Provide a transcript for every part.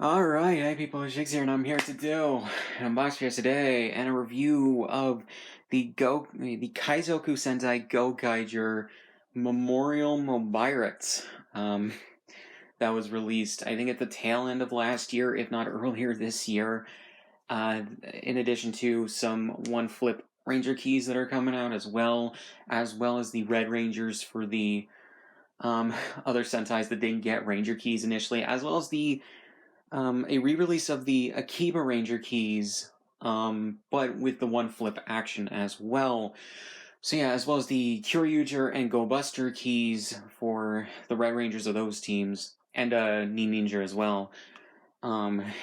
Alright, hey people, it's Jigs here, and I'm here to do an unboxing today and a review of the Kaizoku Sentai Gokaiger Memorial Mobirates. That was released, I think, at the tail end of last year, if not earlier this year. In addition to some one-flip Ranger keys that are coming out as well as the Red Rangers for the other Sentais that didn't get Ranger keys initially, as well as a re-release of the Akiba Ranger keys, but with the one flip action as well. So yeah, as well as the Kyoryuger and Go Buster keys for the Red Rangers of those teams, and Ninja as well,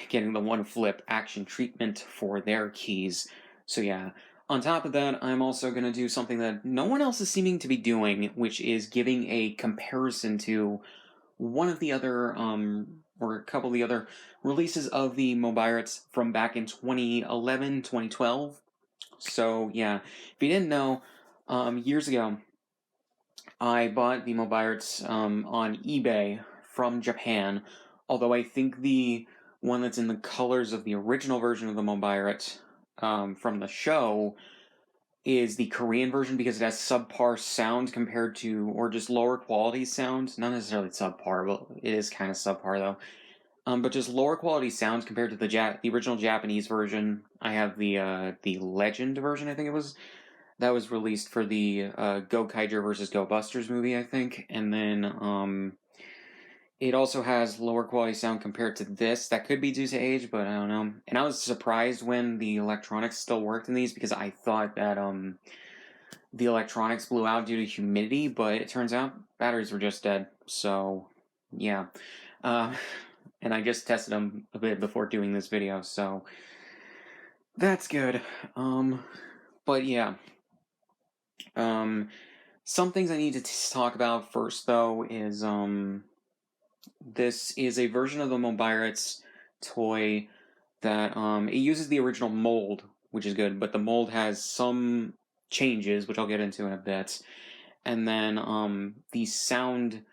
getting the one flip action treatment for their keys. So yeah. On top of that, I'm also going to do something that no one else is seeming to be doing, which is giving a comparison to one of the other, or a couple of the other releases of the Mobirates from back in 2011, 2012. So, yeah, if you didn't know, years ago, I bought the Mobirates on eBay from Japan, although I think the one that's in the colors of the original version of the Mobirate from the show is the Korean version because it has subpar sound compared to, or just lower quality sound. Not necessarily subpar, but it is kind of subpar though. But just lower quality sounds compared to the original Japanese version. I have the Legend version, I think it was, that was released for the Gokaiger versus Go Busters movie, I think, and then it also has lower quality sound compared to this. That could be due to age, but I don't know. And I was surprised when the electronics still worked in these because I thought that the electronics blew out due to humidity, but it turns out batteries were just dead. So, yeah. And I just tested them a bit before doing this video, so that's good. But yeah. Some things I need to talk about first, though, is this is a version of the Mobirates toy that it uses the original mold, which is good, but the mold has some changes, which I'll get into in a bit. And then the sound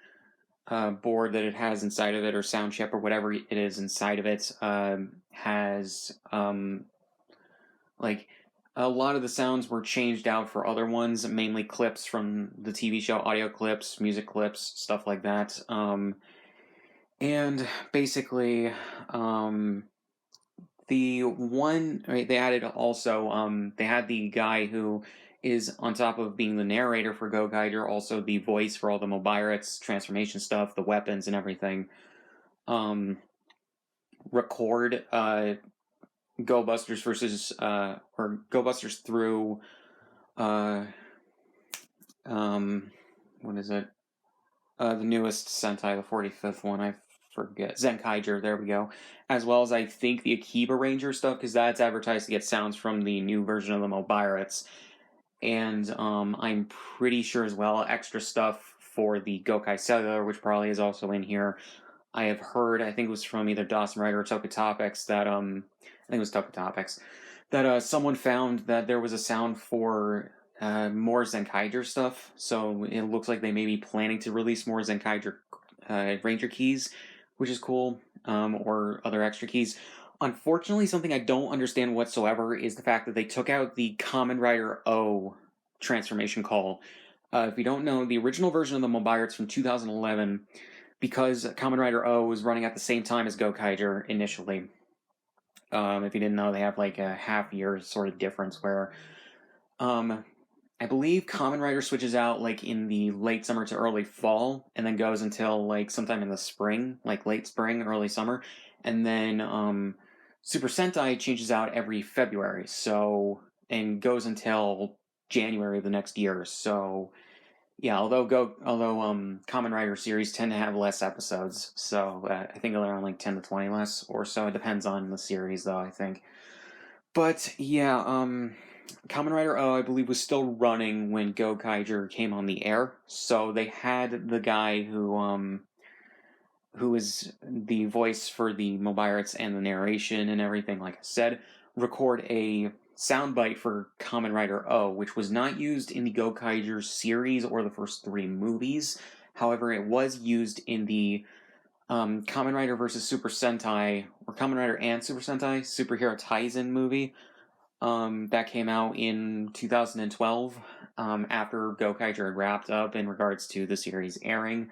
board that it has inside of it, or sound chip, or whatever it is inside of it, has like a lot of the sounds were changed out for other ones, mainly clips from the TV show, audio clips, music clips, stuff like that. And basically, the one, they added also, they had the guy who is, on top of being the narrator for Gokaiger, also the voice for all the Mobirates transformation stuff, the weapons and everything, record Go Busters versus, or Go Busters through, what is it? The newest Sentai, the 45th one, I forget. Zenkaiger, there we go. As well as, I think, the Akiba Ranger stuff, because that's advertised to get sounds from the new version of the Mobirates. And I'm pretty sure as well, extra stuff for the Gokai Cellular, which probably is also in here. I have heard, I think it was from either Dawson Wright or Tokutopics, that, I think it was Tokutopics, that someone found that there was a sound for more Zenkaiger stuff, so it looks like they may be planning to release more Zenkaiger Ranger keys, which is cool, or other extra keys. Unfortunately, something I don't understand whatsoever is the fact that they took out the Kamen Rider O transformation call. If you don't know, the original version of the Mobirates from 2011, because Kamen Rider O was running at the same time as Gokaiger initially. If you didn't know, they have like a half-year sort of difference where I believe Kamen Rider switches out like in the late summer to early fall, and then goes until like sometime in the spring, like late spring, early summer, and then Super Sentai changes out every February, so, and goes until January of the next year. So yeah, although Kamen Rider series tend to have less episodes, so I think they're around like 10 to 20 less or so. It depends on the series, though, I think. But yeah, Kamen Rider O, I believe, was still running when Gokaiger came on the air, so they had the guy who is the voice for the Mobirates and the narration and everything, like I said, record a soundbite for Kamen Rider O, which was not used in the Gokaiger series or the first three movies. However, it was used in the Kamen Rider versus Super Sentai, or Kamen Rider and Super Sentai, Superhero Taisen movie. That came out in 2012, after Gokaiger had wrapped up in regards to the series airing.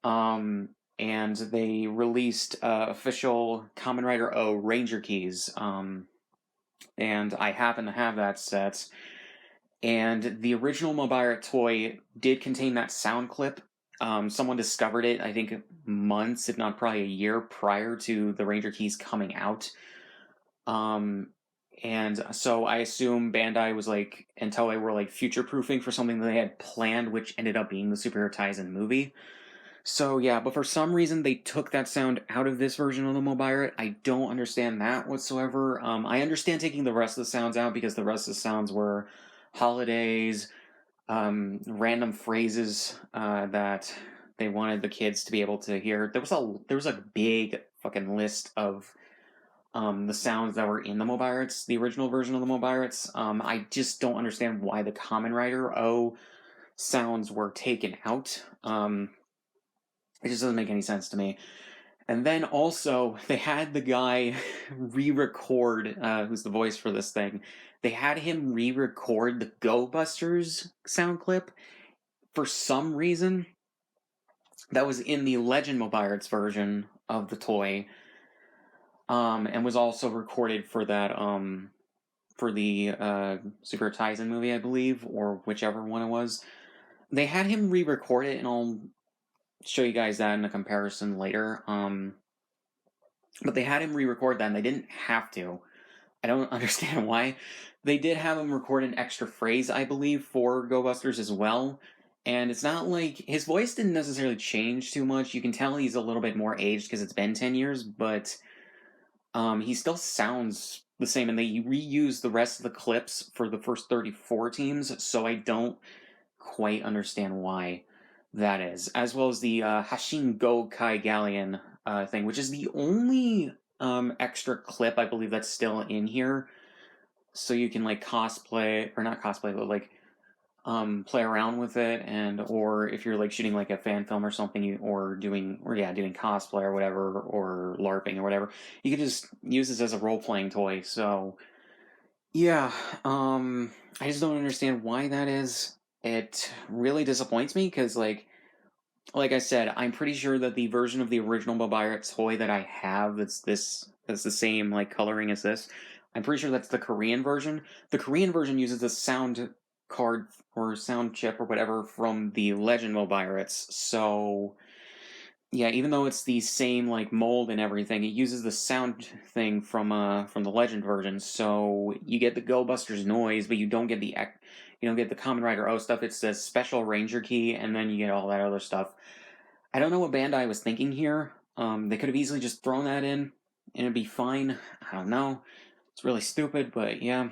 And they released official Kamen Rider O Ranger Keys. And I happen to have that set. And the original Mobirate toy did contain that sound clip. Someone discovered it, I think, months, if not probably a year prior to the Ranger Keys coming out. And so I assume Bandai was like, and Toei were like future-proofing for something that they had planned, which ended up being the Superhero Taisen movie. So yeah, but for some reason they took that sound out of this version of the Mobirate. I don't understand that whatsoever. I understand taking the rest of the sounds out because the rest of the sounds were holidays, random phrases that they wanted the kids to be able to hear. There was a big fucking list of the sounds that were in the Mobirates, the original version of the Mobirates. I just don't understand why the Kamen Rider O sounds were taken out. It just doesn't make any sense to me. And then also, they had the guy re-record, who's the voice for this thing. They had him re-record the Go Busters sound clip for some reason. That was in the Legend Mobirates version of the toy, and was also recorded for that, for the Super Taisen movie, I believe, or whichever one it was. They had him re-record it, and I'll show you guys that in a comparison later. But they had him re-record that, and they didn't have to. I don't understand why. They did have him record an extra phrase, I believe, for Go Busters as well. And it's not like his voice didn't necessarily change too much. You can tell he's a little bit more aged because it's been 10 years, but he still sounds the same. And they reused the rest of the clips for the first 34 teams, so I don't quite understand why that is. As well as the Hashin Gokai Galleon thing, which is the only extra clip I believe that's still in here, so you can like cosplay, or not cosplay, but like play around with it, and or if you're like shooting like a fan film or something, or doing cosplay or whatever, or LARPing or whatever, you could just use this as a role-playing toy. So yeah, I just don't understand why that is. It really disappoints me because like I said, I'm pretty sure that the version of the original Mobirate toy that I have that's the same like coloring as this, I'm pretty sure that's the Korean version. The Korean version uses the sound card or sound chip or whatever from the Legend Mobirates. So yeah, even though it's the same like mold and everything, it uses the sound thing from the Legend version. So you get the Go Busters noise, but you don't get the Kamen Rider O stuff. It's the special Ranger key, and then you get all that other stuff. I don't know what Bandai was thinking here. They could have easily just thrown that in, and it'd be fine. I don't know. It's really stupid, but yeah,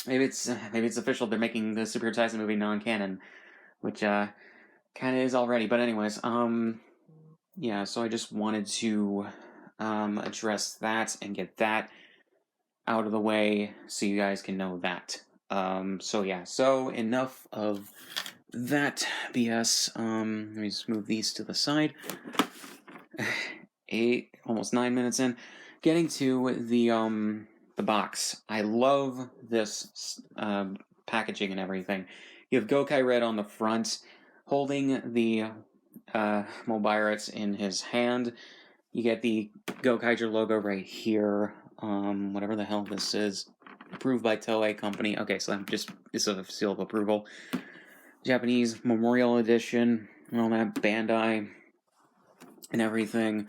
maybe it's official. They're making the Superhero Taisen movie non-canon, which kind of is already. But anyways, yeah. So I just wanted to address that and get that out of the way so you guys can know that. So yeah. So enough of that BS. Let me just move these to the side. Almost 9 minutes in, getting to the box. I love this packaging and everything. You have Gokai Red on the front, holding the Mobirates in his hand. You get the Gokaiger logo right here. Whatever the hell this is, approved by Toei Company. Okay, so it's a seal of approval. Japanese Memorial Edition, and all that, Bandai, and everything.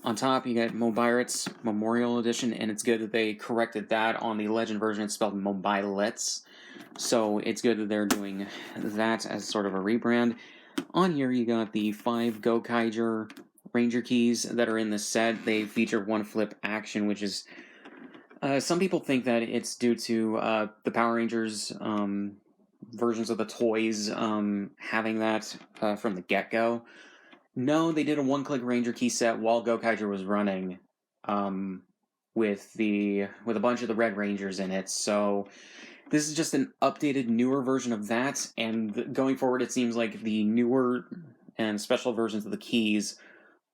On top, you get Mobirates Memorial Edition, and it's good that they corrected that on the Legend version. It's spelled Mobilettes, so it's good that they're doing that as sort of a rebrand. On here, you got the 5 Gokaiger Ranger keys that are in the set. They feature one flip action, which is... some people think that it's due to the Power Rangers versions of the toys having that from the get-go. No, they did a one-click Ranger key set while Gokaiger was running, with a bunch of the Red Rangers in it. So this is just an updated, newer version of that. And going forward, it seems like the newer and special versions of the keys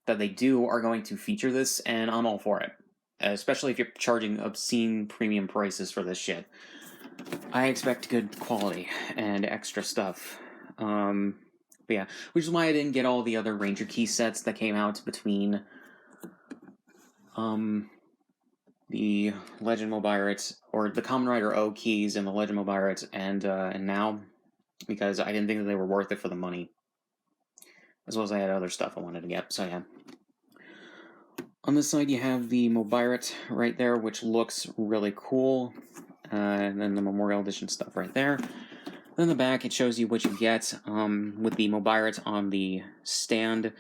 that they do are going to feature this, and I'm all for it. Especially if you're charging obscene premium prices for this shit. I expect good quality and extra stuff. But yeah, which is why I didn't get all the other Ranger Key sets that came out between the Legend Mobirates, or the Kamen Rider O keys and the Legend Mobirates, and now, because I didn't think that they were worth it for the money. As well as I had other stuff I wanted to get, so yeah. On this side, you have the Mobirate right there, which looks really cool. And then the Memorial Edition stuff right there. Then the back, it shows you what you get with the Mobirate on the stand.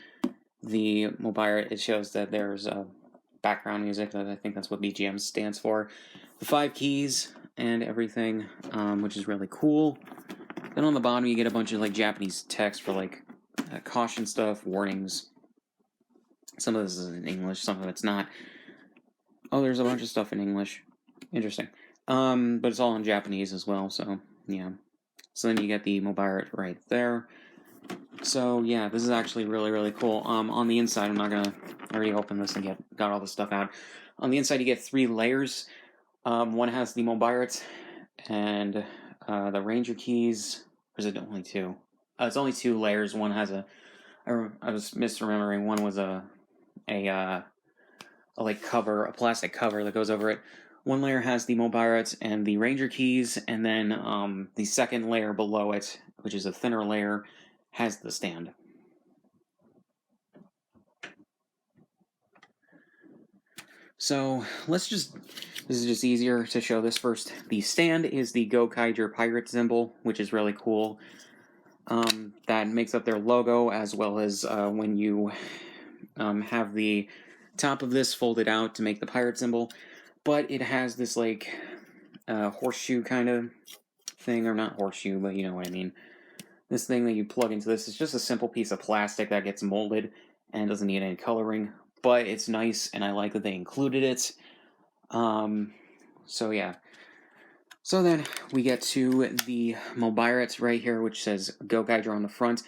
The Mobirate, it shows that there's background music. I think that's what BGM stands for. The 5 keys and everything, which is really cool. Then on the bottom, you get a bunch of like Japanese text for like caution stuff, warnings. Some of this is in English, some of it's not. Oh, there's a bunch of stuff in English. Interesting. But it's all in Japanese as well, so yeah. So then you get the Mobirate right there. So yeah, this is actually really, really cool. On the inside, I'm not gonna already open this and got all the stuff out. On the inside, you get 3 layers. One has the Mobirate and the Ranger keys. Or is it only 2? It's only 2 layers. One has a. I was misremembering. One was a like cover, a plastic cover that goes over it. One layer has the Mobirates and the Ranger keys, and then the second layer below it, which is a thinner layer, has the stand. So this is just easier to show this first. The stand is the Gokaiger pirate symbol, which is really cool. That makes up their logo, as well as when you have the top of this folded out to make the pirate symbol. But it has this like horseshoe kind of thing, or not horseshoe, but you know what I mean. This thing that you plug into this is just a simple piece of plastic that gets molded and doesn't need any coloring, but it's nice, and I like that they included it. So yeah. So then we get to the Mobirates right here, which says Gokaiger on the front.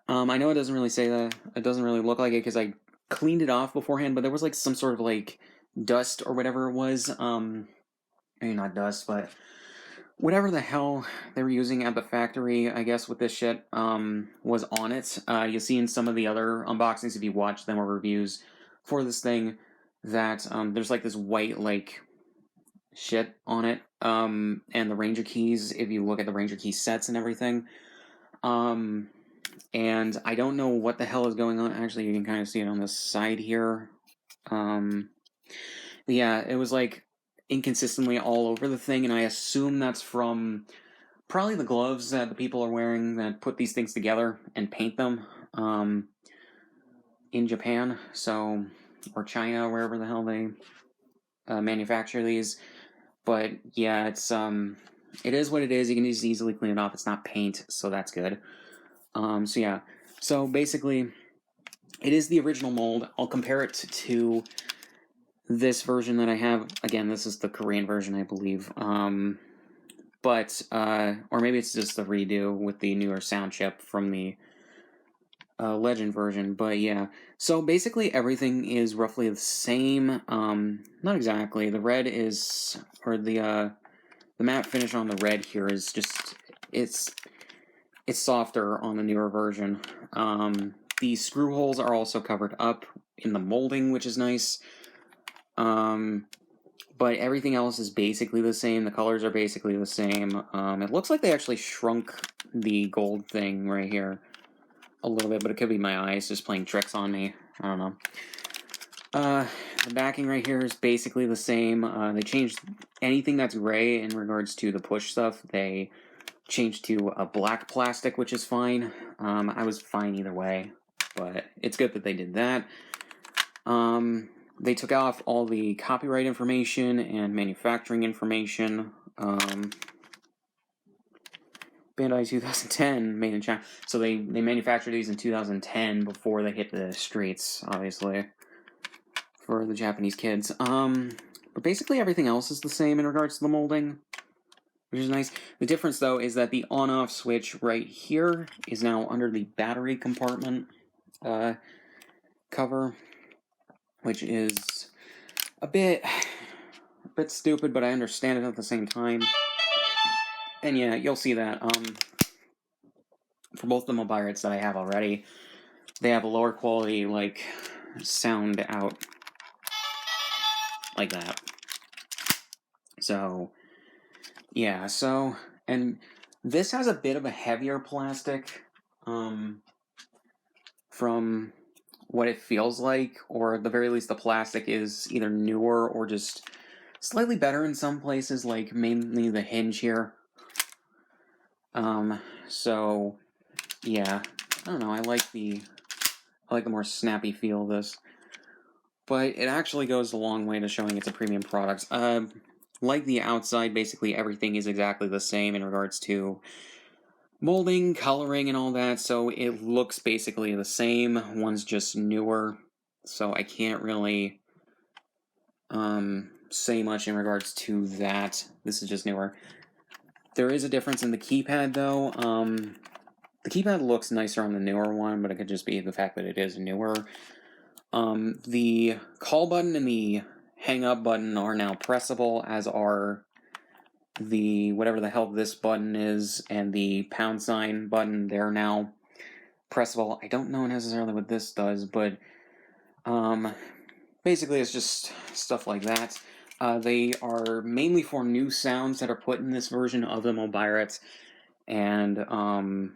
I know it doesn't really say that. It doesn't really look like it because I cleaned it off beforehand, but there was like some sort of like dust or whatever it was. Maybe not dust, but whatever the hell they were using at the factory, I guess, with this shit, was on it. You'll see in some of the other unboxings, if you watch them or reviews for this thing, that there's like this white like shit on it. And the Ranger keys, if you look at the Ranger key sets and everything. And I don't know what the hell is going on. Actually, you can kind of see it on the side here. Yeah, it was like inconsistently all over the thing, and I assume that's from probably the gloves that the people are wearing that put these things together and paint them in Japan, so, or China, wherever the hell they manufacture these. But yeah, it is what it is. You can just easily clean it off. It's not paint, so that's good. So yeah, so basically, it is the original mold. I'll compare it to this version that I have. Again, this is the Korean version, I believe. But or maybe it's just the redo with the newer sound chip from the Legend version. But yeah, so basically everything is roughly the same. Not exactly. The red is, or the matte finish on the red here is just, it's softer on the newer version. The screw holes are also covered up in the molding, which is nice. But everything else is basically the same. The colors are basically the same. It looks like they actually shrunk the gold thing right here a little bit, but it could be my eyes just playing tricks on me. I don't know. The backing right here is basically the same. They changed anything that's gray in regards to the push stuff. They changed to a black plastic, which is fine. I was fine either way, but it's good that they did that. They took off all the copyright information and manufacturing information. Bandai 2010, made in China. So they manufactured these in 2010 before they hit the streets, obviously, for the Japanese kids. But basically everything else is the same in regards to the molding, which is nice. The difference, though, is that the on-off switch right here is now under the battery compartment. cover, which is a bit stupid, but I understand it at the same time. And yeah, you'll see that for both the Mobirates that I have already, they have a lower quality, like, sound out like that. So, yeah, and this has a bit of a heavier plastic, from what it feels like, or at the very least the plastic is either newer or just slightly better in some places, like mainly the hinge here. So, yeah, I don't know, I like the more snappy feel of this. But it actually goes a long way to showing it's a premium product. Like the outside, basically everything is exactly the same in regards to molding, coloring, and all that, so it looks basically the same. One's just newer, so I can't really say much in regards to that. This is just newer. There is a difference in the keypad, though. The keypad looks nicer on the newer one, but it could just be the fact that it is newer. The call button and the hang up button are now pressable, as are the whatever the hell this button is, and the pound sign button, they're now pressable. I don't know necessarily what this does, but basically it's just stuff like that. They are mainly for new sounds that are put in this version of the Mobirates, and I'll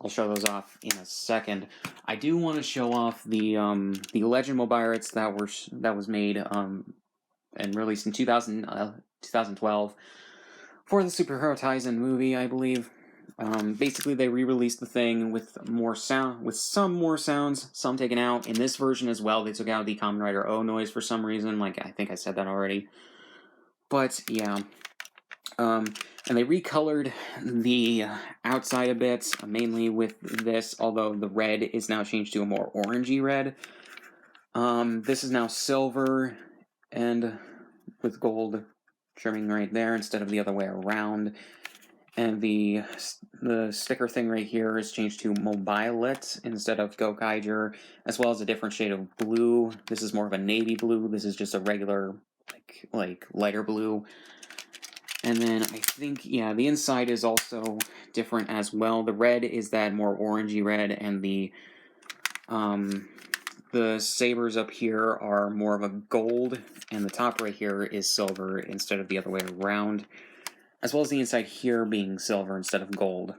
show those off in a second. I do want to show off the Legend Mobirates that was made and released in 2012 for the Superhero Taisen movie, I believe. Basically, they re-released the thing with some more sounds, some taken out. In this version as well, they took out the Kamen Rider O noise for some reason. Like, I think I said that already. But, yeah. And they recolored the outside a bit, mainly with this, although the red is now changed to a more orangey red. This is now silver, and with gold trimming right there instead of the other way around. And the sticker thing right here is changed to Mobirates instead of Gokaiger, as well as a different shade of blue. This is more of a navy blue. This is just a regular, like lighter blue. And then I think, yeah, the inside is also different as well. The red is that more orangey red, and the sabers up here are more of a gold, and the top right here is silver instead of the other way around, as well as the inside here being silver instead of gold.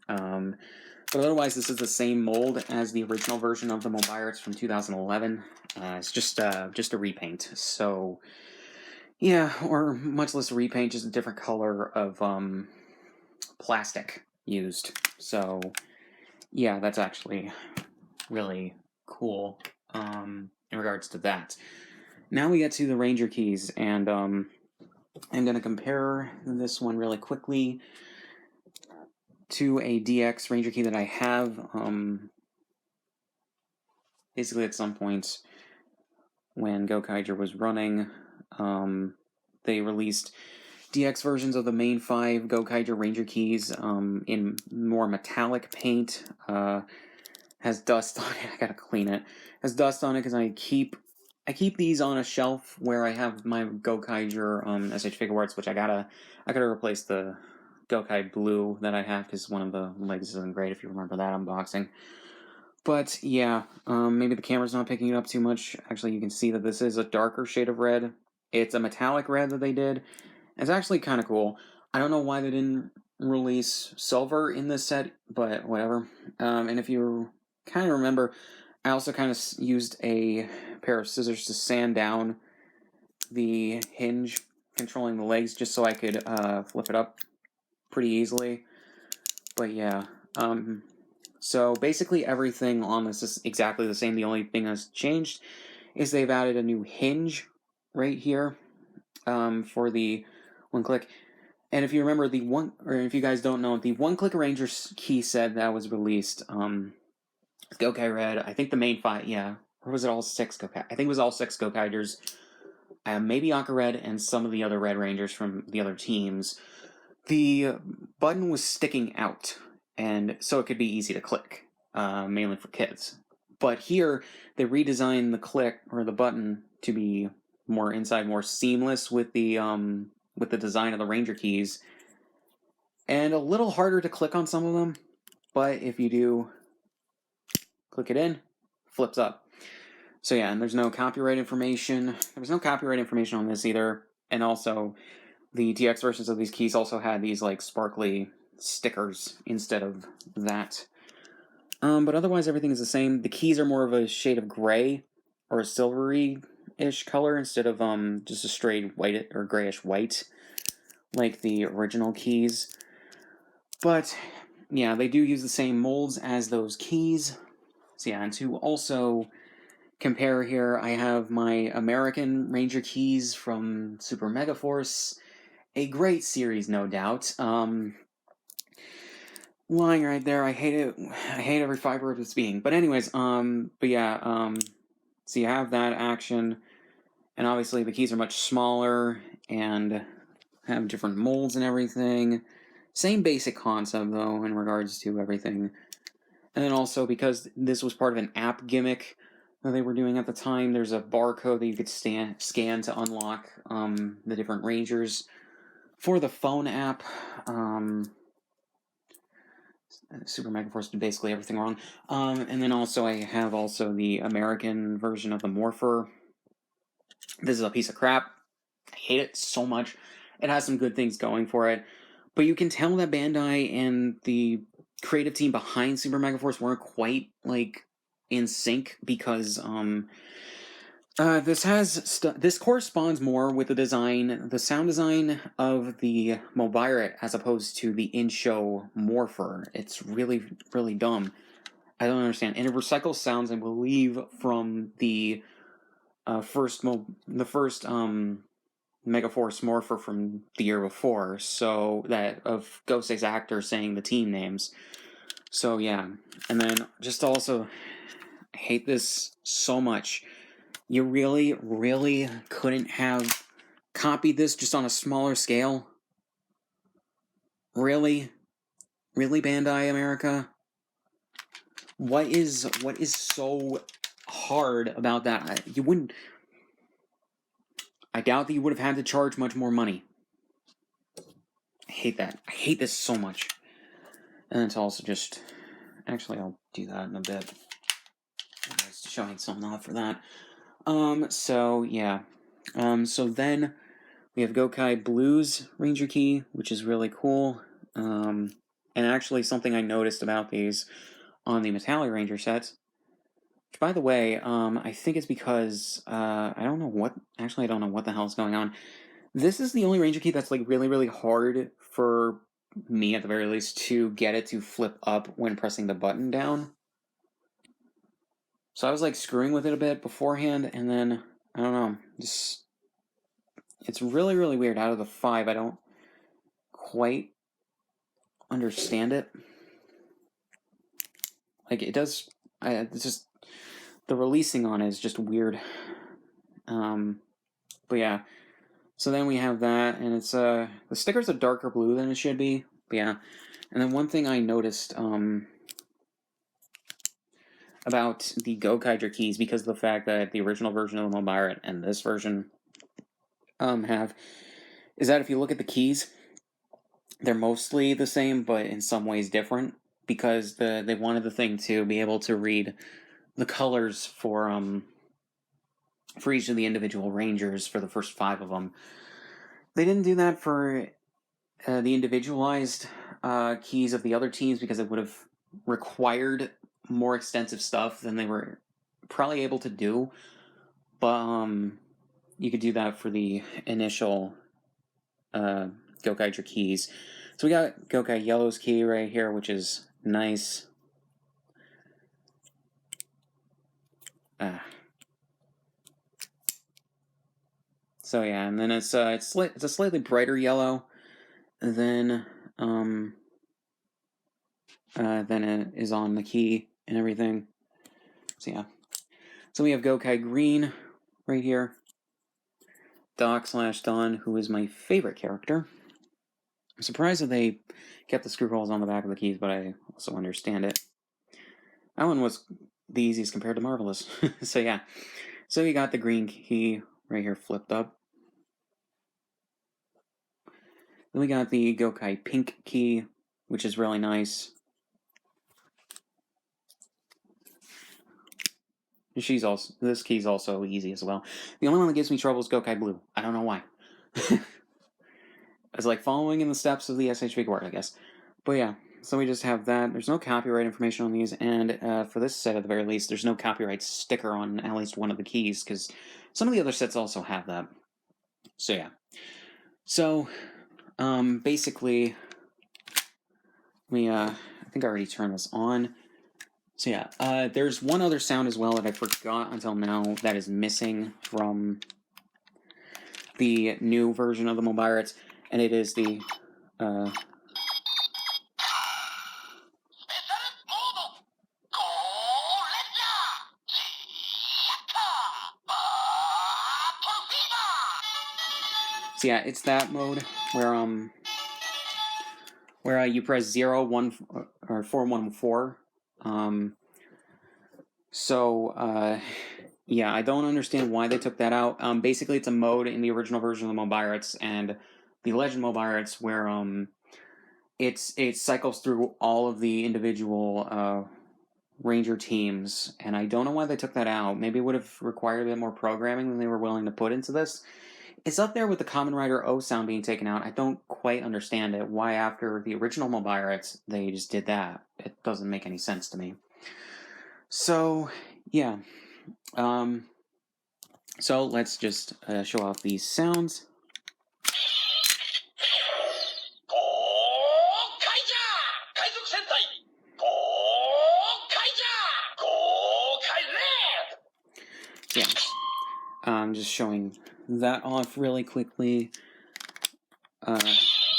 But otherwise, this is the same mold as the original version of the Mobirates from 2011. It's just a repaint. So, yeah, or much less a repaint, just a different color of plastic used. So, yeah, that's actually really cool in regards to that. Now we get to the Ranger keys, and I'm going to compare this one really quickly to a DX Ranger key that I have. Basically, at some point when Gokaiger was running, they released DX versions of the main 5 Gokaiger Ranger keys in more metallic paint. Has dust on it. I gotta clean it. Has dust on it because I keep these on a shelf where I have my Gokaiger SH Figure Arts, which I gotta replace the Gokai blue that I have because one of the legs isn't great, if you remember that unboxing. But yeah, maybe the camera's not picking it up too much. Actually, you can see that this is a darker shade of red. It's a metallic red that they did. It's actually kind of cool. I don't know why they didn't release silver in this set, but whatever. And if you kind of remember, I also kind of used a pair of scissors to sand down the hinge controlling the legs just so I could flip it up pretty easily. But yeah, so basically everything on this is exactly the same. The only thing that's changed is they've added a new hinge right here for the one-click. And if you remember if you guys don't know, the one-click Ranger key set that was released, Gokai Red, I think the main 5, yeah, or was it all 6 Gokai? I think it was all 6 Gokaigers, maybe Aqua Red and some of the other Red Rangers from the other teams. The button was sticking out, and so it could be easy to click, mainly for kids. But here, they redesigned the click or the button to be more inside, more seamless with the design of the Ranger keys, and a little harder to click on some of them. But if you do click it in, flips up. So yeah, and there's no copyright information. There was no copyright information on this either, and also the DX versions of these keys also had these like sparkly stickers instead of that. But otherwise, everything is the same. The keys are more of a shade of gray or a silvery-ish color instead of just a straight white or grayish white, like the original keys. But yeah, they do use the same molds as those keys. So yeah, and to also compare here, I have my American Ranger keys from Super Megaforce, a great series, no doubt. Lying right there, I hate it. I hate every fiber of its being. But anyways, but yeah, so you have that action, and obviously the keys are much smaller and have different molds and everything. Same basic concept though in regards to everything. And then also because this was part of an app gimmick that they were doing at the time, there's a barcode that you could scan to unlock the different Rangers for the phone app. Super Megaforce did basically everything wrong. And then also I have also the American version of the Morpher. This is a piece of crap. I hate it so much. It has some good things going for it, but you can tell that Bandai and the creative team behind Super Megaforce weren't quite like in sync because this corresponds more with the sound design of the Mobirate as opposed to the in-show Morpher. It's really, really dumb. I don't understand. And it recycles sounds, I believe, from the first Megaforce Morpher from the year before. So that of Gosei's actor saying the team names. So yeah, and then just also, I hate this so much. You really, really couldn't have copied this just on a smaller scale? Really? Really, Bandai America? What is so hard about that? You wouldn't... I doubt that you would have had to charge much more money. I hate that. I hate this so much. And it's also just... Actually, I'll do that in a bit. I'm just showing something off for that. So, yeah. So then we have Gokai Blue's Ranger Key, which is really cool. And actually something I noticed about these on the Metallic Ranger sets, which, by the way, I think it's because, I don't know what the hell is going on. This is the only Ranger Key that's, like, really, really hard for me, at the very least, to get it to flip up when pressing the button down. So I was, like, screwing with it a bit beforehand, and then, I don't know, just... It's really, really weird. Out of the 5, I don't quite understand it. Like, it does... it's just... The releasing on it is just weird. But yeah. So then we have that, and it's, the sticker's a darker blue than it should be. But yeah. And then one thing I noticed, about the Gokaiger keys, because of the fact that the original version of the Mobirate and this version have, is that if you look at the keys, they're mostly the same, but in some ways different, because they wanted the thing to be able to read the colors for each of the individual Rangers for the first 5 of them. They didn't do that for the individualized keys of the other teams because it would have required more extensive stuff than they were probably able to do. But you could do that for the initial Gokaiger keys. So we got Gokai Yellow's key right here, which is nice. So yeah, and then it's a slightly brighter yellow than it is on the key and everything. So yeah. So we have Gokai Green right here. Doc/Don, who is my favorite character. I'm surprised that they kept the screw holes on the back of the keys, but I also understand it. That one was the easiest compared to Marvelous. So yeah. So you got the green key right here flipped up. Then we got the Gokai pink key, which is really nice. This key's also easy as well. The only one that gives me trouble is Gokai blue. I don't know why. It's like following in the steps of the SHV Guard, I guess. But yeah, so we just have that. There's no copyright information on these, and for this set at the very least, there's no copyright sticker on at least one of the keys, because some of the other sets also have that. So yeah. So, basically, I think I already turned this on. So yeah, there's one other sound as well that I forgot until now that is missing from the new version of the Mobirates, and it is the so yeah, it's that mode where you press 0, 1, or 4, 1, 4. Yeah, I don't understand why they took that out. Basically, it's a mode in the original version of the Mobirates and the Legend Mobirates where it cycles through all of the individual Ranger teams, and I don't know why they took that out. Maybe it would have required a bit more programming than they were willing to put into this. It's up there with the Kamen Rider O sound being taken out. I don't quite understand it. Why after the original Mobirates they just did that? It doesn't make any sense to me. So, yeah. So let's just show off these sounds. Yeah. I'm just showing that off really quickly.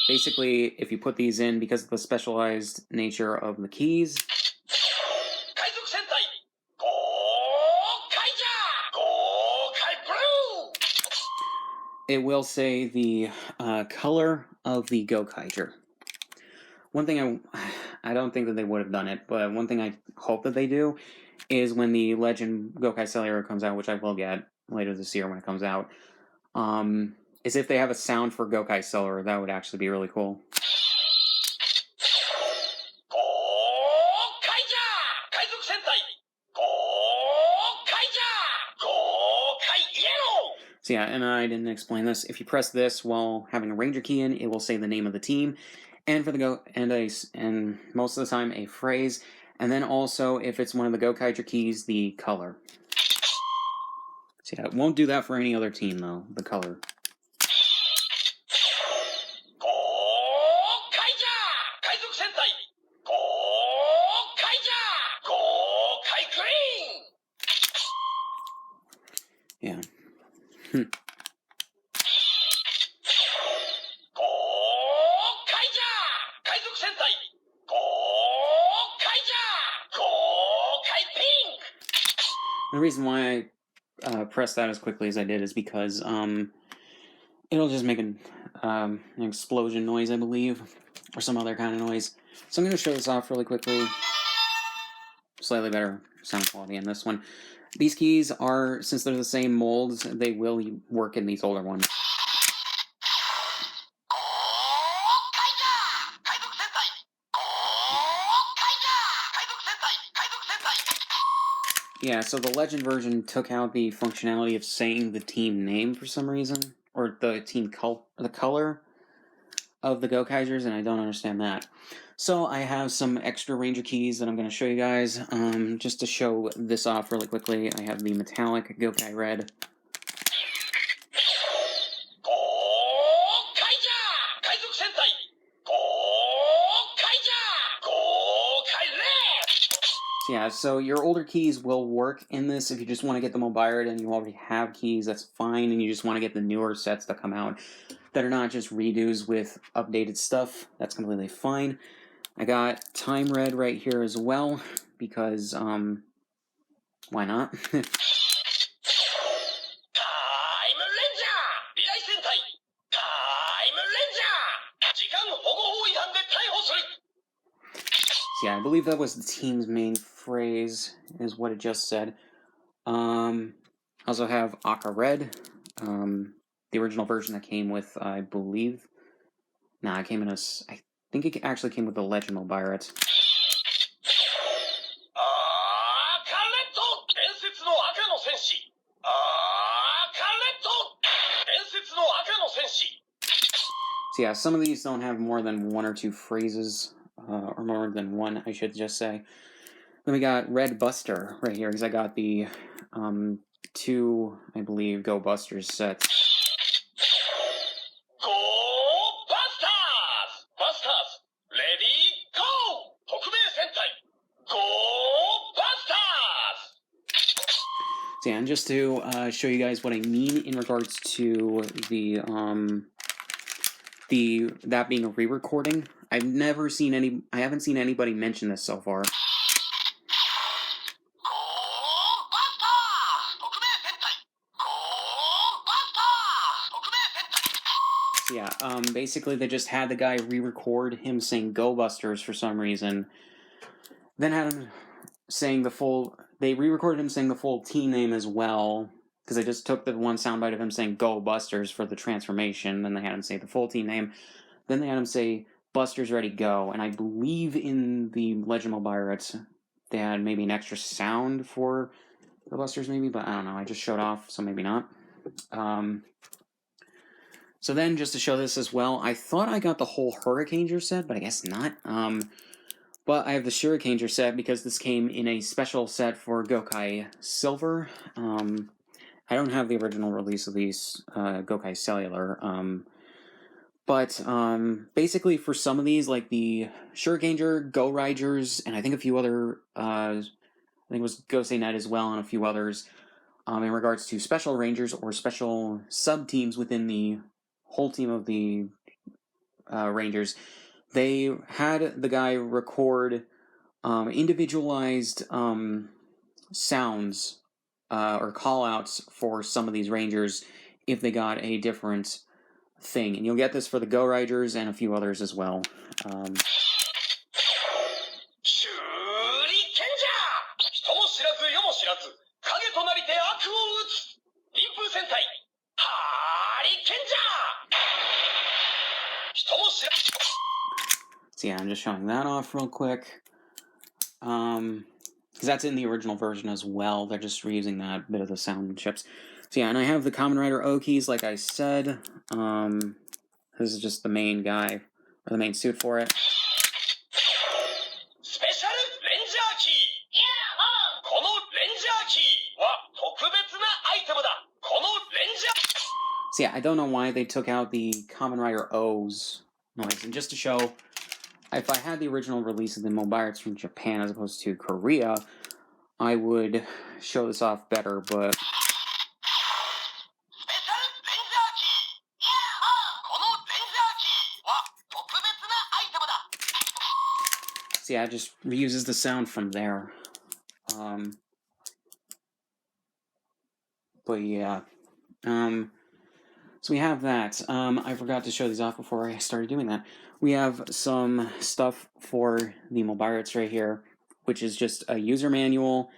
Basically, if you put these in, because of the specialized nature of the keys, it will say the color of the Gokaiger. One thing I don't think that they would have done it, but one thing I hope that they do is when the Legend Gokai Cellular comes out, which I will get later this year when it comes out, is if they have a sound for Gokai Cellular. That would actually be really cool. So yeah, and I didn't explain this. If you press this while having a Ranger key in, it will say the name of the team, and for the and most of the time a phrase, and then also if it's one of the Gokaiger keys, the color. So yeah, it won't do that for any other team though. The color. Yeah. The reason why I pressed that as quickly as I did is because it'll just make an explosion noise, I believe, or some other kind of noise. So I'm going to show this off really quickly. Slightly better sound quality in this one. These keys are, since they're the same molds, they will work in these older ones. Yeah, so the Legend version took out the functionality of saying the team name for some reason, or the team the color of the Gokaigers, and I don't understand that. So I have some extra Ranger keys that I'm going to show you guys. Just to show this off really quickly, I have the metallic Gokai Red. Yeah, so your older keys will work in this if you just want to get the Mobirate and you already have keys, that's fine, and you just want to get the newer sets that come out that are not just redos with updated stuff, that's completely fine. I got Time Red right here as well, because, why not? So yeah, I believe that was the team's main phrase, is what it just said. Also have Aka Red, the original version that came with, I believe. Nah, it came in I think it actually came with the Legend Mobirates. So yeah, some of these don't have more than one or two phrases, or more than one, I should just say. Then we got Red Buster right here, because I got the two, I believe, Go Busters sets. Go Busters! Busters, ready, go! 特命戦隊 Go Busters! So yeah, and just to show you guys what I mean in regards to the that being a re-recording, I haven't seen anybody mention this so far. So yeah, basically they just had the guy re-record him saying "Go Busters" for some reason. Then had him saying they re-recorded him saying the full team name as well, because they just took the one soundbite of him saying "Go Busters" for the transformation. Then they had him say the full team name. Then they had him say "Busters ready go," and I believe in the Legend Mobirates they had maybe an extra sound for the Busters, maybe, but I don't know. I just showed off, so maybe not. So then, just to show this as well, I thought I got the whole Hurricaneger set, but I guess not. But I have the Shurikenger set because this came in a special set for Gokai Silver. I don't have the original release of these Gokai Cellular. But basically, for some of these, like the Shurikenger, Go Riders, and I think a few other, I think it was Gosei Net as well, and a few others, in regards to special Rangers or special sub-teams within the whole team of the Rangers, they had the guy record individualized sounds or call-outs for some of these Rangers if they got a different thing. And you'll get this for the Go Riders and a few others as well. So yeah, I'm just showing that off real quick. Because that's in the original version as well. They're just reusing that bit of the sound chips. So yeah, and I have the Kamen Rider Okis, like I said. This is just the main guy, or the main suit for it. Special Ranger Key! Yeah! この Ranger Key は特別なアイテムだ! この Ranger... So yeah, I don't know why they took out the Kamen Rider O's noise. And just to show, if I had the original release of the Mobirates from Japan as opposed to Korea, I would show this off better, but... So yeah, it just reuses the sound from there. But yeah. So we have that. I forgot to show these off before I started doing that. We have some stuff for the Mobirates right here, which is just a user manual,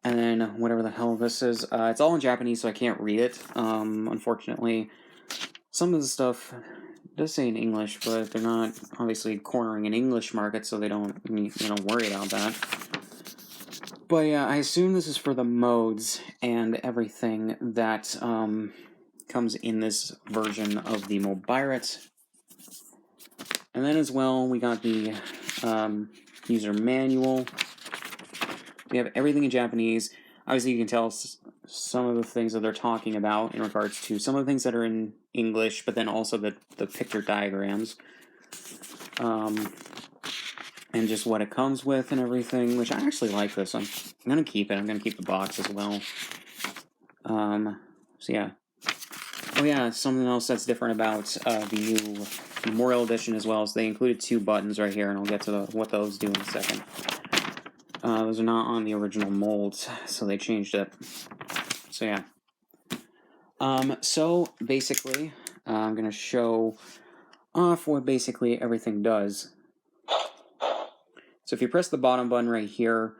and then whatever the hell this is. It's all in Japanese, so I can't read it, unfortunately. Some of the stuff does say in English, but they're not obviously cornering an English market, so they don't worry about that. But yeah, I assume this is for the modes and everything that comes in this version of the Mobirates. And then as well, we got the user manual. We have everything in Japanese. Obviously, you can tell some of the things that they're talking about in regards to some of the things that are in English, but then also the picture diagrams. And just what it comes with and everything, which I actually like this. I'm going to keep it. I'm going to keep the box as well. So yeah. Oh yeah, something else that's different about the new Memorial Edition as well is they included 2 buttons right here, and I'll get to what those do in a second. Those are not on the original molds, so they changed it. So yeah. So basically, I'm going to show off what basically everything does. So if you press the bottom button right here,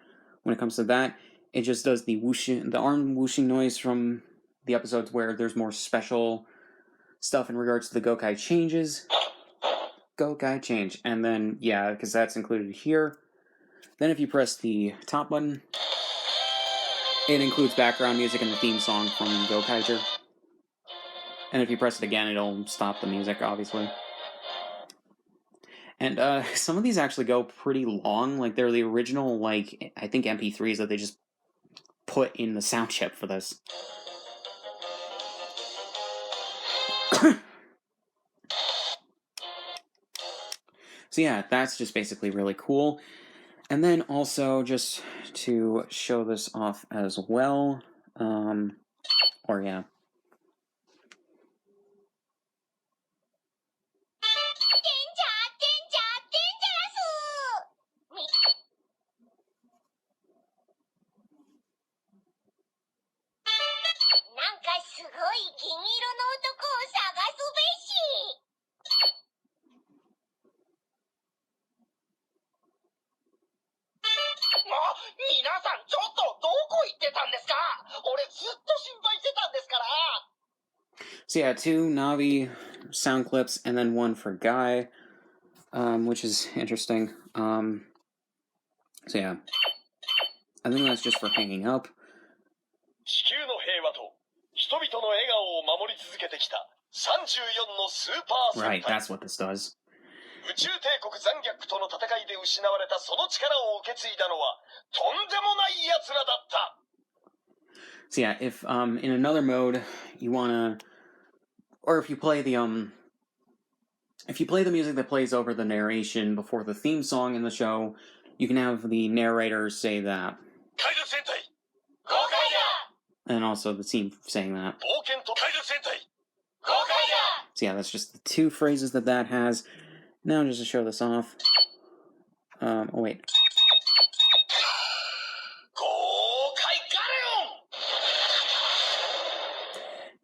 when it comes to that, it just does the whooshing, the arm whooshing noise from the episodes where there's more special stuff in regards to the Gokai changes. Gokai change. And then, yeah, because that's included here. Then if you press the top button, it includes background music and the theme song from Gokaiger. And if you press it again, it'll stop the music, obviously. And some of these actually go pretty long. Like, they're the original, like, I think MP3s that they just put in the sound chip for this. So yeah, that's just basically really cool. And then also, just to show this off as well, or yeah. So yeah, 2 Navi sound clips and then 1 for Guy, which is interesting. So yeah, I think that's just for hanging up. Right, that's what this does. So yeah, if in another mode you wanna, or if you play the music that plays over the narration before the theme song in the show, you can have the narrator say that. And also the team saying that. So yeah, that's just the 2 phrases that has. Now just to show this off. Oh wait.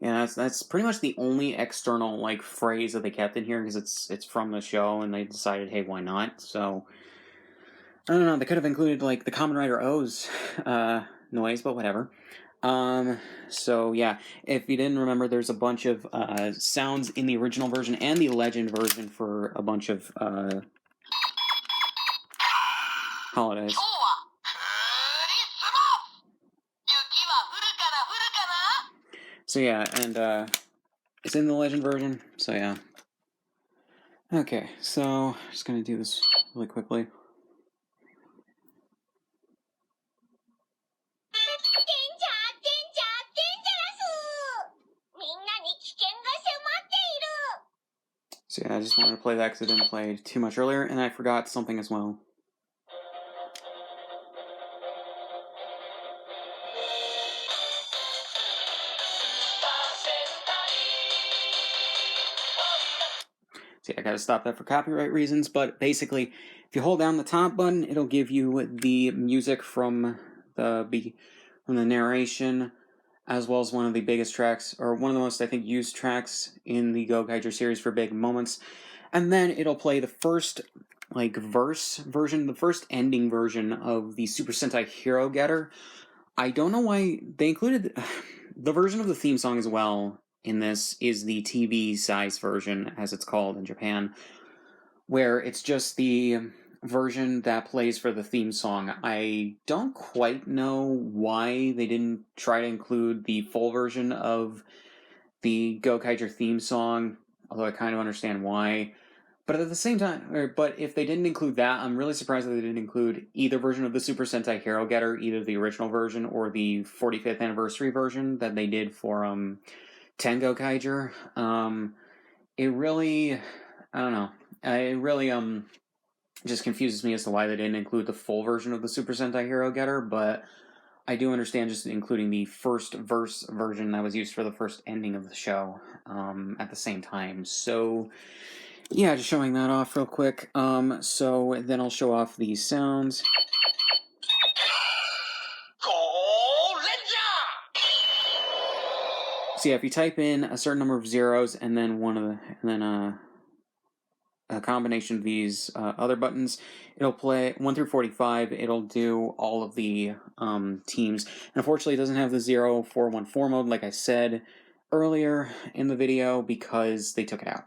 Yeah, that's pretty much the only external like phrase that they kept in here because it's from the show and they decided, hey, why not? So I don't know. They could have included like the Kamen Rider O's noise, but whatever. So yeah, if you didn't remember, there's a bunch of sounds in the original version and the Legend version for a bunch of holidays. So yeah, and it's in the Legend version, so yeah. Okay, so just gonna do this really quickly. So yeah, I just wanted to play that because I didn't play too much earlier, and I forgot something as well. See, I gotta stop that for copyright reasons, but basically, if you hold down the top button, it'll give you the music from the narration, as well as one of the biggest tracks, or one of the most, I think, used tracks in the Gokaiger series for big moments. And then it'll play the first, like, verse version, the first ending version of the Super Sentai Hero Getter. I don't know why they included the version of the theme song as well in this is the TV size version, as it's called in Japan, where it's just the version that plays for the theme song. I don't quite know why they didn't try to include the full version of the Gokaiger theme song, although I kind of understand why. But at the same time, but if they didn't include that, I'm really surprised that they didn't include either version of the Super Sentai Hero Getter, either the original version or the 45th anniversary version that they did for Ten Gokaiger. It really, I don't know. It really just confuses me as to why they didn't include the full version of the Super Sentai Hero Getter, but I do understand just including the first verse version that was used for the first ending of the show at the same time. So yeah, just showing that off real quick. So then I'll show off these sounds. So yeah, if you type in a certain number of zeros and then a a combination of these other buttons. It'll play 1 through 45. It'll do all of the teams. And unfortunately, it doesn't have the 0414 mode, like I said earlier in the video, because they took it out.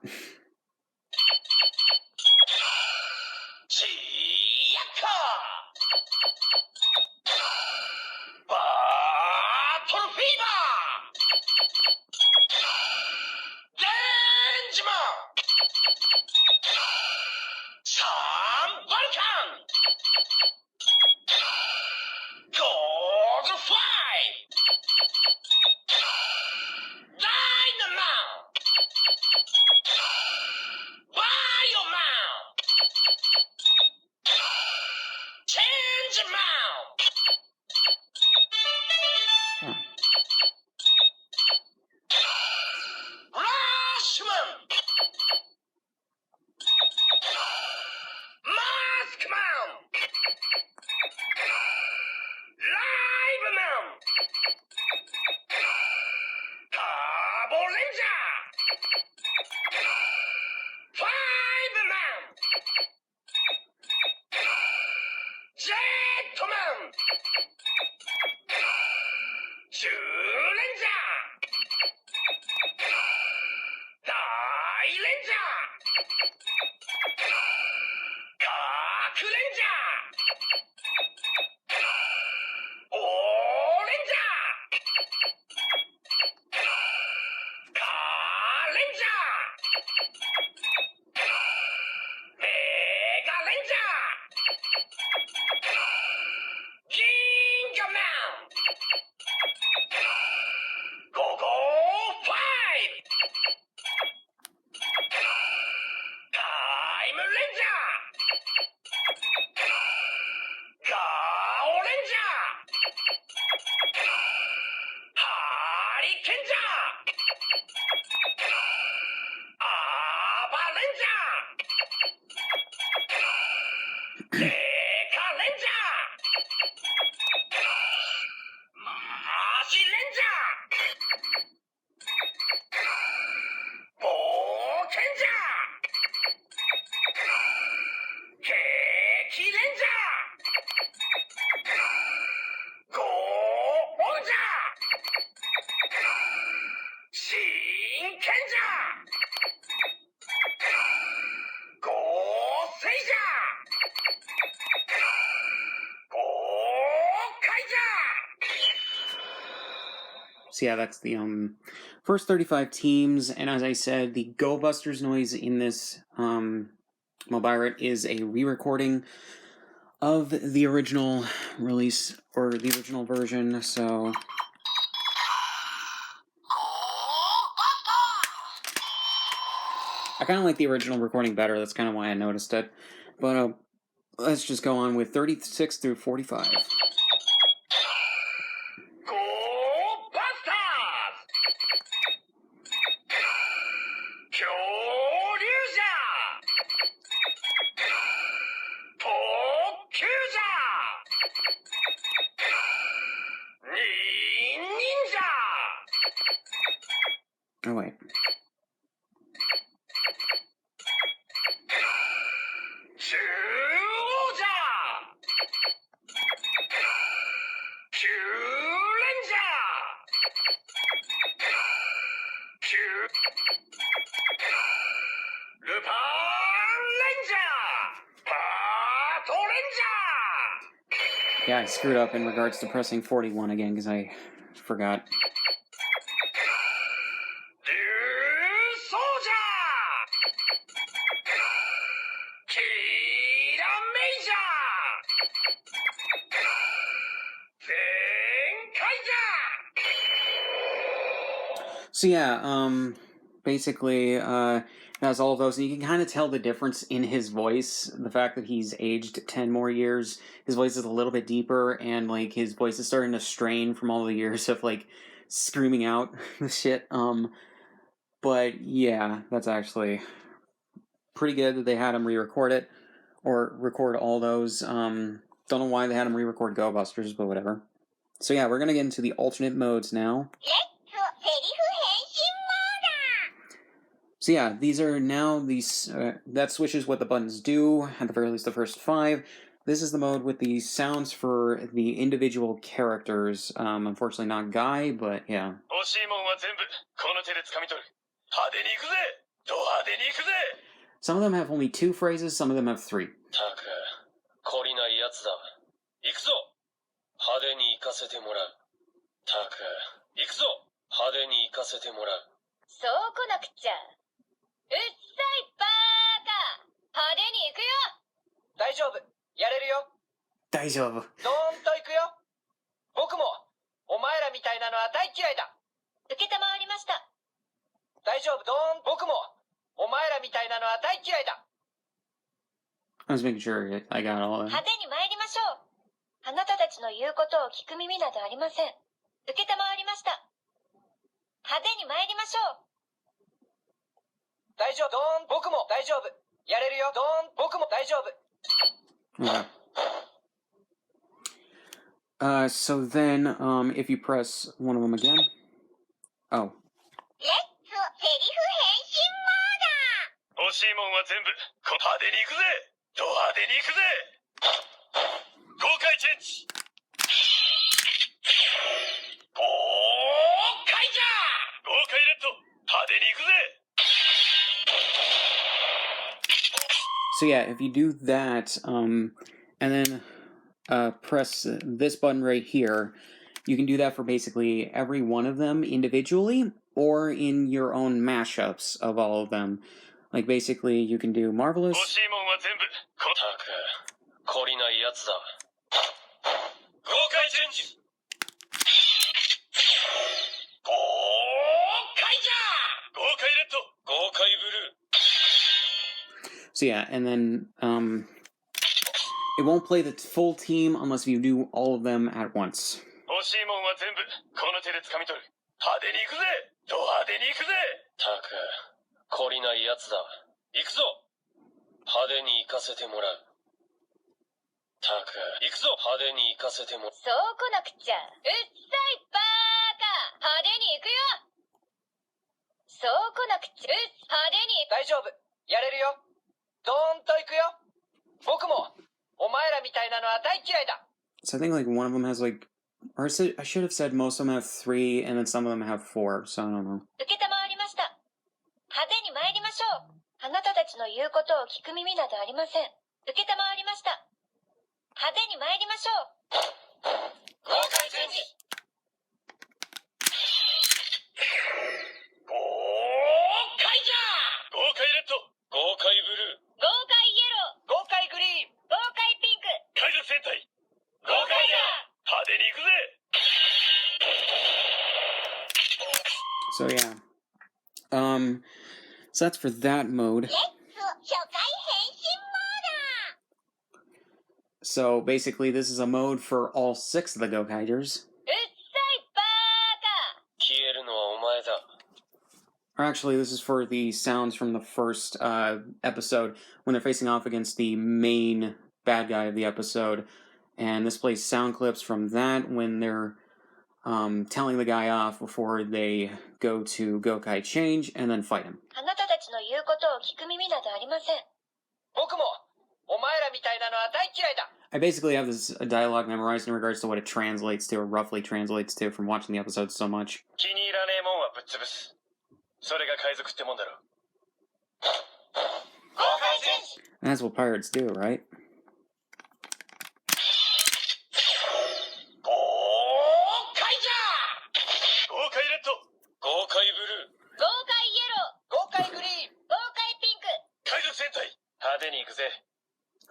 So yeah, that's the first 35 teams, and as I said, the Go Busters noise in this Mobirate is a re-recording of the original release, or the original version, so... I kind of like the original recording better, that's kind of why I noticed it. But let's just go on with 36 through 45. Oh, wait. Yeah, I screwed up in regards to pressing 41 again, because I forgot. So yeah, basically, it has all of those, and you can kind of tell the difference in his voice. The fact that he's aged 10 more years, his voice is a little bit deeper, and, like, his voice is starting to strain from all the years of, like, screaming out the shit. But yeah, that's actually pretty good that they had him re-record it, or record all those. Don't know why they had him re-record Go Busters, but whatever. So yeah, we're gonna get into the alternate modes now. So yeah, these are now these. That switches what the buttons do. At the very least, the first 5. This is the mode with the sounds for the individual characters. Unfortunately, not Guy, but yeah. 欲しいもんは全部この手で掴み取る。派手に行くぜ。ド派手に行くぜ。 Some of them have only 2 phrases. Some of them have 3. たく、懲りないやつだ。行くぞ。派手に行かせてもらう。たく、行くぞ。派手に行かせてもらう。そう来なくちゃ。うっさいバーカ。派手に行くよ。大丈夫。やれるよ。大丈夫。どーんと行くよ。僕も、お前らみたいなのは大嫌いだ。受けたまわりました。大丈夫。どーん。僕も、お前らみたいなのは大嫌いだ。I was making sure I got all of them. 派手に参りましょう。あなたたちの言うことを聞く耳などありません。受けたまわりました。派手に参りましょう。大丈夫。どーん。僕も大丈夫。やれるよ。どーん。僕も大丈夫。Okay. So then, if you press one of them again. Oh. レッツセリフ変身モード。欲しいもんは全部派手に行くぜ。ド派手に行くぜ。豪快チェンジ。豪快じゃ。豪快レッド。派手に行くぜ。 So yeah, if you do that, and then press this button right here, you can do that for basically every one of them individually, or in your own mashups of all of them. Like basically, you can do Marvelous. 欲しいもんは全部。たく、懲りないやつだ。豪快チェンジ。豪快じゃ。豪快レッド。豪快ブルー。 So yeah, and then it won't play the full team unless you do all of them at once. 欲しいもんは全部この手で掴み取る。派手に行くぜ。ド派手に行くぜ。たく、懲りないやつだ。行くぞ。派手に行かせてもらう。たく、行くぞ。派手に行かせても。そう来なくちゃ。うっさいバーカ。派手に行くよ。そう来なくちゃ。派手に。大丈夫。やれるよ。どーんと行くよ。僕も、お前らみたいなのは大嫌いだ。 So I think like one of them has like, or I should have said most of them have 3, and then some of them have 4. So I don't know. 受けたまわりました。派手に参りましょう。あなたたちの言うことを聞く耳などありません。受けたまわりました。派手に参りましょう。豪快チェンジ。豪快じゃ。豪快レッド。豪快ブルー。豪快イエロー。豪快グリーン。豪快ピンク。海賊戦隊。豪快だ。派手に行くぜ。 So yeah, so that's for that mode. So basically, this is a mode for all 6 of the Gokaigers. Or actually, this is for the sounds from the first episode when they're facing off against the main bad guy of the episode. And this plays sound clips from that when they're telling the guy off before they go to Gokai change and then fight him. I basically have this dialogue memorized in regards to what it translates to, or roughly translates to, from watching the episodes so much. And that's what pirates do, right?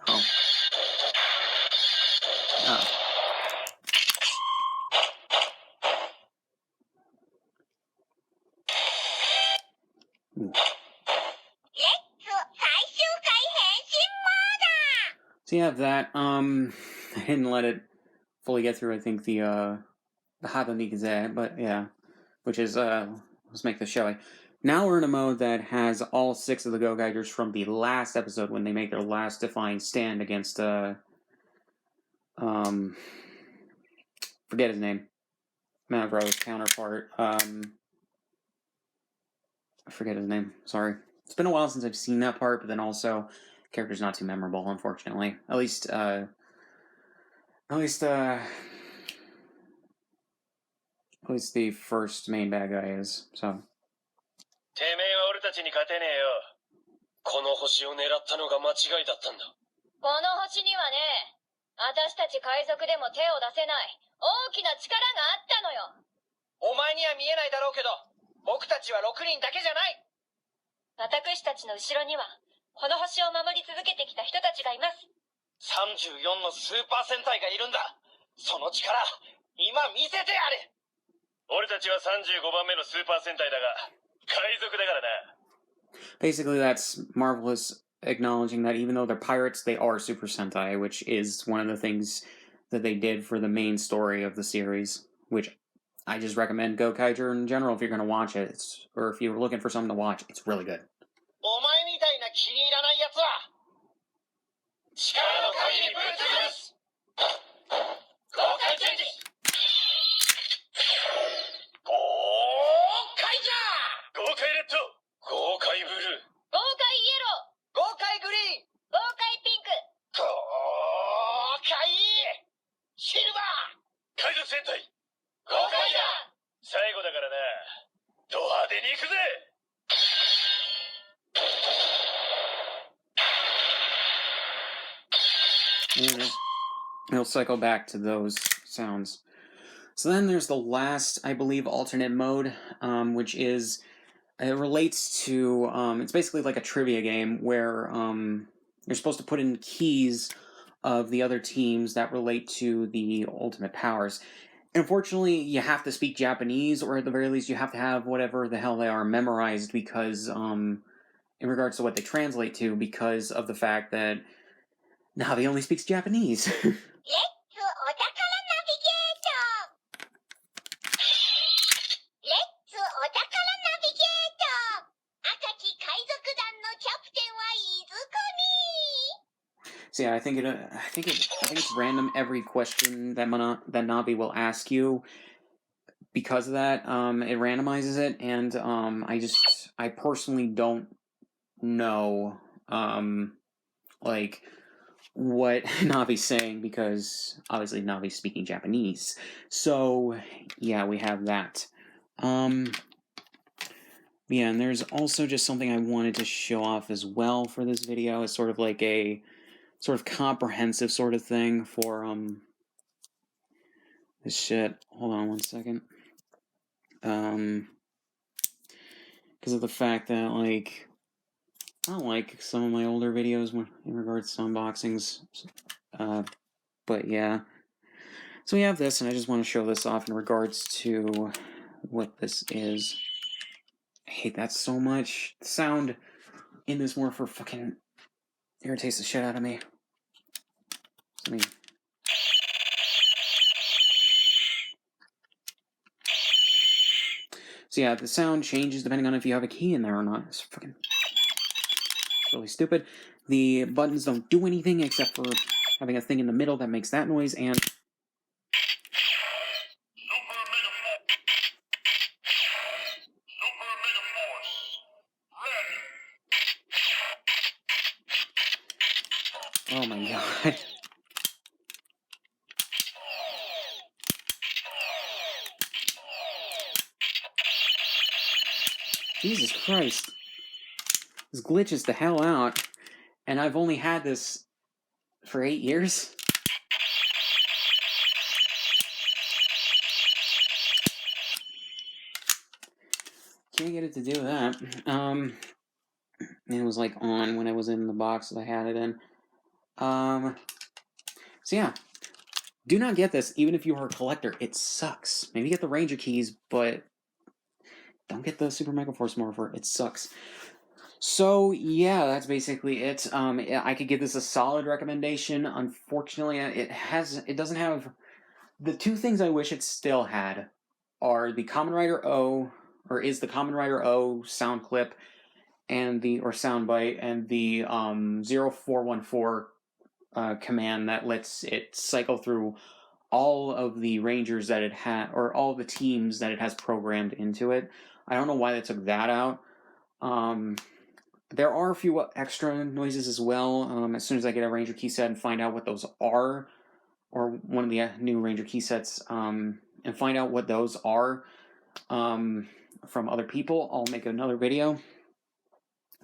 Oh. Oh. So you have that. I didn't let it fully get through, I think, the Hadanikaze, but yeah. Which is, let's make this showy. Now we're in a mode that has all 6 of the Gokaigers from the last episode when they make their last defiant stand against, forget his name. Mavro's counterpart. I forget his name. Sorry. It's been a while since I've seen that part, but then also, character's not too memorable, unfortunately. At least the first main bad guy is, so. てめえは俺たちに勝てねえよ。この星を狙ったのが間違いだったんだ。この星にはね、私たち海賊でも手を出せない大きな力があったのよ。お前には見えないだろうけど、僕たちは6人だけじゃない。私たちの後ろには、この星を守り続けてきた人たちがいます。34のスーパー戦隊がいるんだ。その力、今見せてやれ。俺たちは35番目のスーパー戦隊だが、海賊だからな。Basically, that's Marvelous acknowledging that even though they're pirates, they are Super Sentai, which is one of the things that they did for the main story of the series, which I just recommend Gokaiger in general if you're going to watch it, or if you're looking for something to watch, it's really good. お前みたいな気に入らない奴は、力の限りぶち潰す。豪快チェンジ。豪快じゃ。豪快レッド。豪快ブルー。豪快イエロー。豪快グリーン。豪快ピンク。豪快シルバー。海賊戦隊。豪快だ。最後だからな。ド派手に行くぜ。It'll cycle back to those sounds. So then there's the last, I believe, alternate mode, which is, it relates to, it's basically like a trivia game where you're supposed to put in keys of the other teams that relate to the ultimate powers. Unfortunately, you have to speak Japanese, or at the very least, you have to have whatever the hell they are memorized, because, in regards to what they translate to, because of the fact that Navi only speaks Japanese. So yeah, I think it's random every question that Navi will ask you. Because of that, it randomizes it, and I personally don't know like what Navi's saying, because obviously Navi's speaking Japanese. So yeah, we have that. Yeah, and there's also just something I wanted to show off as well for this video. It's sort of like a sort of comprehensive sort of thing for this shit. Hold on one second. Because of the fact that, like, I don't like some of my older videos in regards to unboxings, but yeah. So we have this, and I just want to show this off in regards to what this is. I hate that so much. The sound in this morpher fucking irritates the shit out of me. So yeah, the sound changes depending on if you have a key in there or not. It's fucking really stupid. The buttons don't do anything except for having a thing in the middle that makes that noise, and oh my god. Jesus Christ. This glitches the hell out, and I've only had this for 8 years. Can't get it to do that. It was like on when I was in the box that I had it in. So yeah, do not get this, even if you are a collector. It sucks. Maybe get the Ranger keys, but don't get the Super Mega Force Morpher. It sucks. So yeah, that's basically it. I could give this a solid recommendation. Unfortunately, it doesn't have the two things I wish it still had are the Kamen Rider O, or is the Kamen Rider O sound clip and or soundbite, and the 0414 command that lets it cycle through all of the Rangers that it had, or all the teams that it has programmed into it. I don't know why they took that out. There are a few extra noises as well. As soon as I get a Ranger key set and find out what those are, or one of the new Ranger key sets, and find out what those are from other people, I'll make another video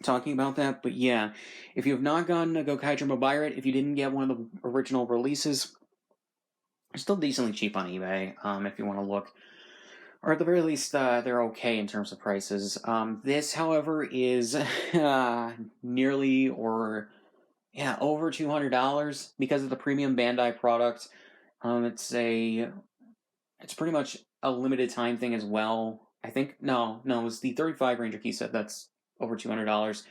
talking about that. But yeah, if you have not gotten a Gokaiger Mobirate, if you didn't get one of the original releases, they're still decently cheap on eBay if you want to look. Or at the very least, they're okay in terms of prices. This, however, is nearly or over $200 because of the premium Bandai product. It's pretty much a limited time thing as well. I think no, it was the 35 Ranger key set that's over $200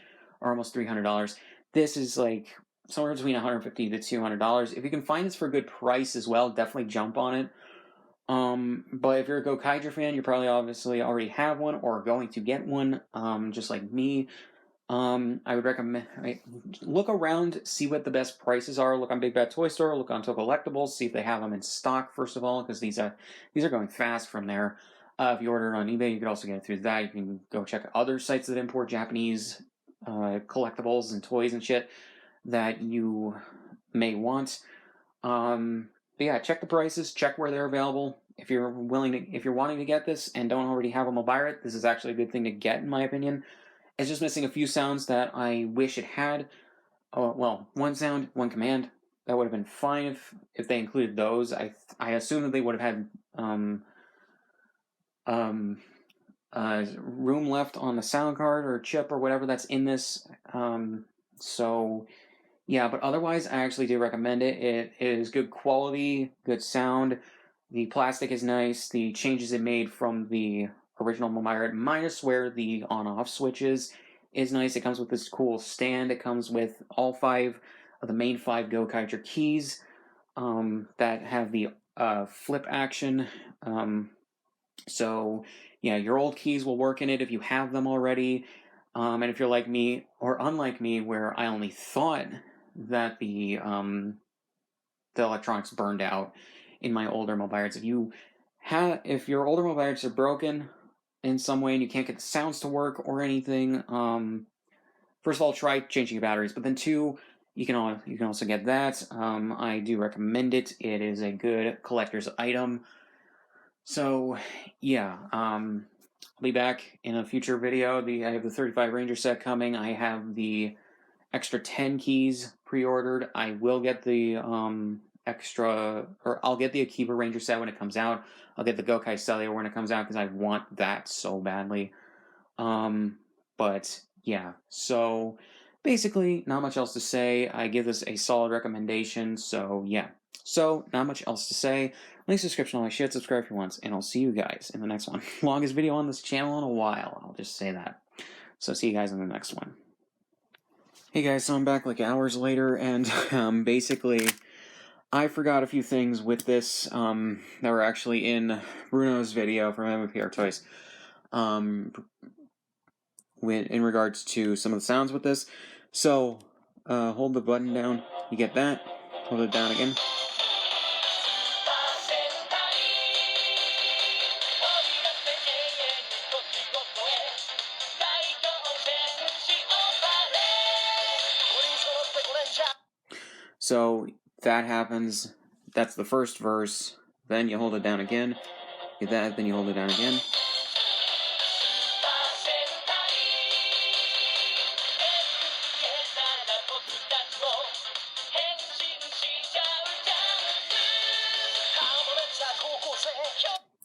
or almost $300. This is like somewhere between $150 to $200. If you can find this for a good price as well, definitely jump on it. But if you're a Gokaiger fan, you probably obviously already have one or are going to get one, just like me. I would recommend look around, see what the best prices are. Look on Big Bad Toy Store, look on To Collectibles, see if they have them in stock first of all, because these are going fast from there. If you order it on eBay, you could also get it through that. You can go check other sites that import Japanese collectibles and toys and shit that you may want. But yeah, check the prices, check where they're available. If you're wanting to get this and don't already have a Mobirate, this is actually a good thing to get, in my opinion. It's just missing a few sounds that I wish it had. Well, one sound, one command. That would have been fine if they included those. I assume that they would have had room left on the sound card or chip or whatever that's in this. So yeah, but otherwise, I actually do recommend it. It is good quality, good sound. The plastic is nice. The changes it made from the original Mobirate, minus where the on-off switch is nice. It comes with this cool stand. It comes with all 5 of the main 5 Gokaiger keys that have the flip action. So yeah, your old keys will work in it if you have them already. And if you're like me, or unlike me, where I only thought that the electronics burned out in my older Mobirates, if your older Mobirates are broken in some way and you can't get the sounds to work or anything, first of all, try changing your batteries. But then 2, you can also get that. I do recommend it. It is a good collector's item. So yeah, I'll be back in a future video. I have the 35 Ranger set coming. I have the extra 10 keys pre-ordered. I will get the I'll get the Akiba Ranger set when it comes out. I'll get the Gokai Cellular when it comes out because I want that so badly. But yeah, so basically not much else to say. I give this a solid recommendation, so yeah. So, not much else to say. Links, description, all my shit, subscribe if you want, and I'll see you guys in the next one. Longest video on this channel in a while, I'll just say that. So, see you guys in the next one. Hey guys, so I'm back like hours later, and basically, I forgot a few things with this that were actually in Bruno's video from MPR Toys. In regards to some of the sounds with this. So, hold the button down, you get that, hold it down again. So that happens, that's the first verse, then you hold it down again, get that, then you hold it down again.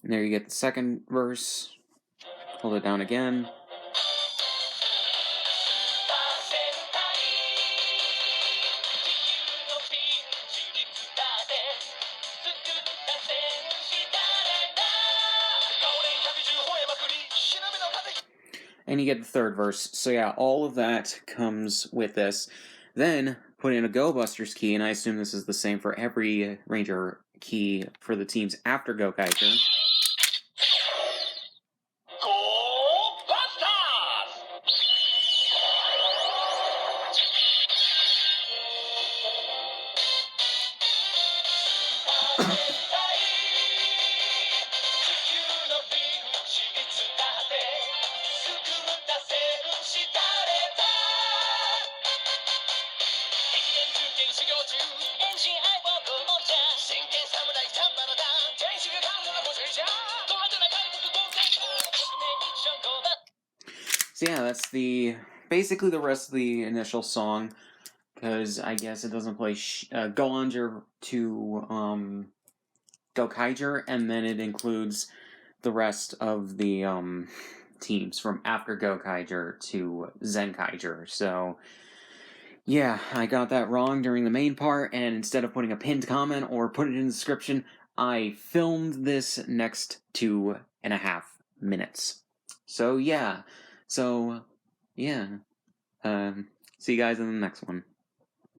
And there you get the second verse, hold it down again. And you get the third verse. So yeah, all of that comes with this. Then put in a Go Busters key, and I assume this is the same for every Ranger key for the teams after Gokaiger. So yeah, that's basically the rest of the initial song, because I guess it doesn't play Go Under to Gokaiger, and then it includes the rest of the teams from after Gokaiger to Zenkaiger. So yeah, I got that wrong during the main part, and instead of putting a pinned comment or put it in the description, I filmed this next 2.5 minutes. So yeah, see you guys in the next one.